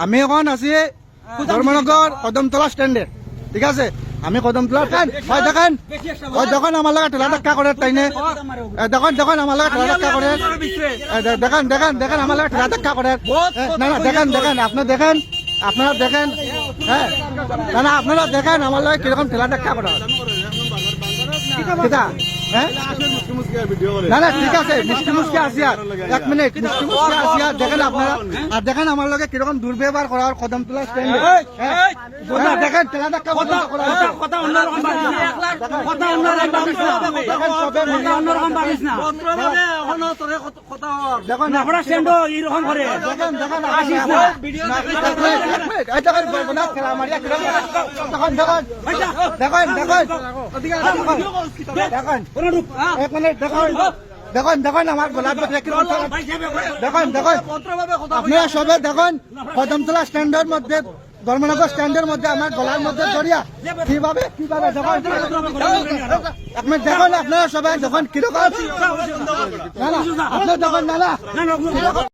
আমি এখন আছি ধর্মনগর কদমতলা স্ট্যান্ডে, ঠিক আছে? আমি কদমতলা স্ট্যান্ড দেখেন, যখন আমার লাগে ঠেলা ধাক্কা করে তাইনে, যখন আমার লাগে ঠেলা ধাক্কা করে, দেখেন আমার লাগে ঠেলা ধাক্কা করে, না দেখেন আপনারা দেখেন, হ্যাঁ না আপনারা দেখেন আমার লাগে কিরকম ঠেলা ধাক্কা করে। না ঠিক আছে, মিষ্টি মুষ্টি আসি আর 1 মিনিট, মিষ্টি মুষ্টি আসি আর দেখেন আপনারা, আর দেখেন আমার লগে কিরকম দুর্ব্যবহার করার কদমতলা স্ট্যান্ডে, দেখেন ঠেলা ধাক্কা দেখুন আমার গোলাপ আপনারা সবে দেখুন কদমতলা স্ট্যান্ডের মধ্যে, ধর্মনগর স্ট্যান্ডের মধ্যে আমার গলার মধ্যে জড়িয়া কিভাবে আপনি দেখুন, আপনারা সবাই দেখুন কিরকম, না আপনার দেখুন না